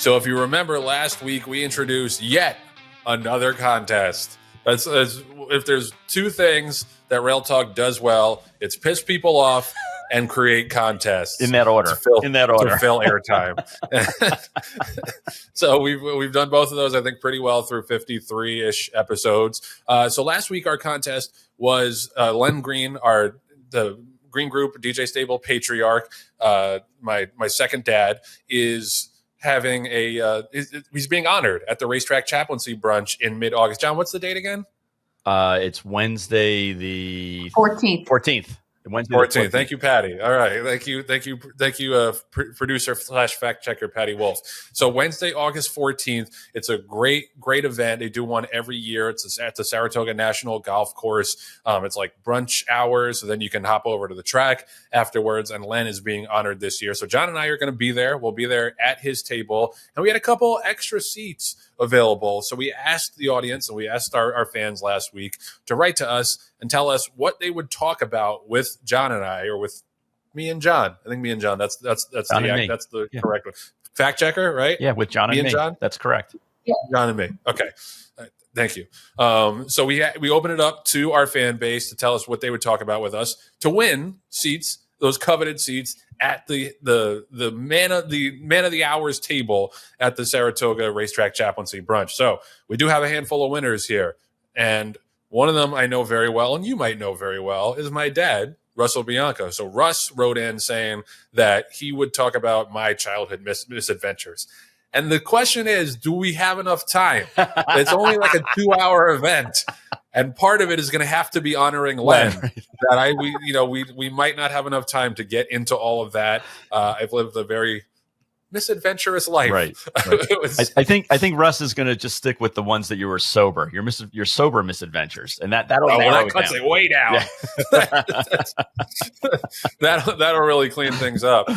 So if you remember last week, we introduced yet another contest. That's if there's two things that Rail Talk does well, it's piss people off and create contests. In that order. To fill airtime. So we've done both of those, I think, pretty well through 53-ish episodes. So last week our contest was Len Green, the Green Group DJ Stable patriarch. My second dad is having he's being honored at the Racetrack Chaplaincy Brunch in mid-August. John, what's the date again? It's Wednesday the 14th. Wednesday 14th. Thank you, Patty. All right. Thank you, producer / fact checker Patty Wolf. So Wednesday, August 14th. It's a great event. They do one every year. It's at the Saratoga National Golf Course. It's like brunch hours, so then you can hop over to the track afterwards. And Len is being honored this year. So John and I are going to be there. We'll be there at his table, and we had a couple extra seats available. So we asked the audience and we asked our fans last week to write to us and tell us what they would talk about with John and I, or with me and John. I think me and John. That's the correct one. Fact checker, right? Yeah, with John and me. John? That's correct. Yeah. John and me. Okay. Thank you. So we open it up to our fan base to tell us what they would talk about with us to win seats, those coveted seats at the man of the hours table at the Saratoga Racetrack Chaplaincy Brunch. So we do have a handful of winners here, and one of them I know very well, and you might know very well, is my dad, Russell Bianca. So Russ wrote in saying that he would talk about my childhood misadventures. And the question is, do we have enough time? It's only like a 2-hour event. And part of it is going to have to be honoring Len. That we might not have enough time to get into all of that. I've lived a very misadventurous life. Right. I think Russ is going to just stick with the ones that you were sober. Your sober misadventures, and that'll cuts it way down. Yeah. that'll really clean things up.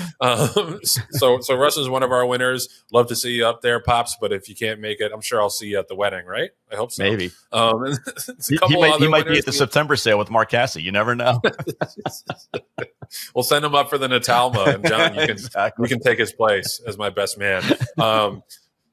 So Russ is one of our winners. Love to see you up there, Pops. But if you can't make it, I'm sure I'll see you at the wedding. Right? I hope so. Maybe. He might be at the September sale with Mark Casse. You never know. We'll send him up for the Natalma, and John, you can take his place as my best man.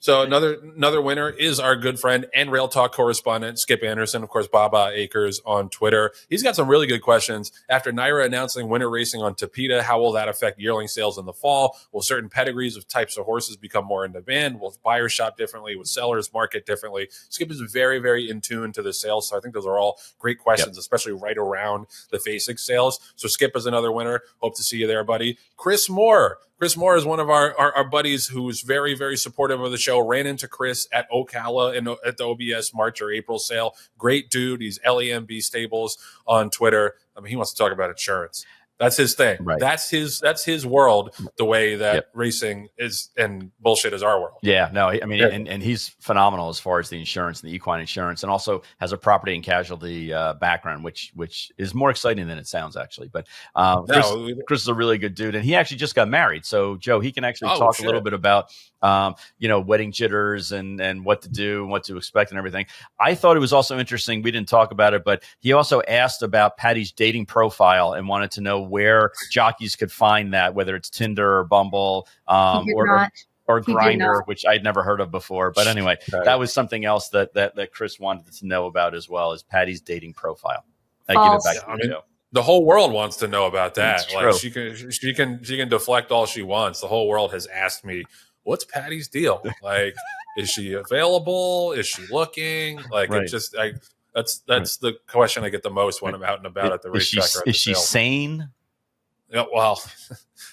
So another winner is our good friend and Rail Talk correspondent, Skip Anderson, of course, Baba Acres on Twitter. He's got some really good questions. After NYRA announcing winter racing on Tapeta, how will that affect yearling sales in the fall? Will certain pedigrees of types of horses become more in demand? Will buyers shop differently? Will sellers market differently? Skip is very, very in tune to the sales, so I think those are all great questions, especially right around the FASIC sales. So Skip is another winner. Hope to see you there, buddy. Chris Moore is one of our buddies who's very, very supportive of the show. Ran into Chris at Ocala at the OBS March or April sale. Great dude. He's LEMB Stables on Twitter. I mean, he wants to talk about insurance. That's his thing. Right. That's his world, the way that racing is and bullshit is our world. Yeah, no, I mean, and he's phenomenal as far as the insurance and the equine insurance, and also has a property and casualty background, which is more exciting than it sounds, actually. But Chris is a really good dude, and he actually just got married. So, Joe, he can actually talk a little bit about wedding jitters and what to do and what to expect and everything. I thought it was also interesting. We didn't talk about it, but he also asked about Patty's dating profile and wanted to know where jockeys could find that, whether it's Tinder or Bumble or Grindr, which I'd never heard of before. But anyway, that was something else that Chris wanted to know about as well, as Patty's dating profile. I give it back to you, Joe. The whole world wants to know about that. Like she can deflect all she wants. The whole world has asked me, what's Patty's deal? Like, is she available? Is she looking? Like, it's just that's the question I get the most when I'm out and about at the racetrack. Is she sane? Yeah, well,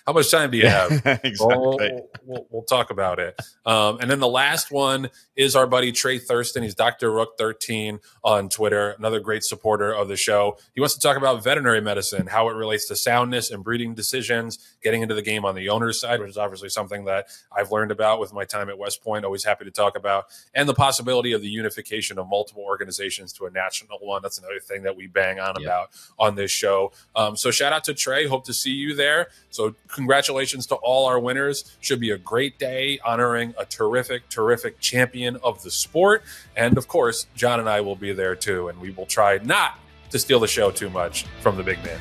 how much time do you have? Exactly. We'll talk about it. And then the last one is our buddy Trey Thurston. He's Dr. Rook 13 on Twitter, another great supporter of the show. He wants to talk about veterinary medicine, how it relates to soundness and breeding decisions, getting into the game on the owner's side, which is obviously something that I've learned about with my time at West Point, always happy to talk about, and the possibility of the unification of multiple organizations to a national one. That's another thing that we bang on about on this show. So shout out to Trey. Hope to see you there. So congratulations to all our winners. Should be a great day honoring a terrific, terrific champion of the sport. And of course, John and I will be there too. And we will try not to steal the show too much from the big man.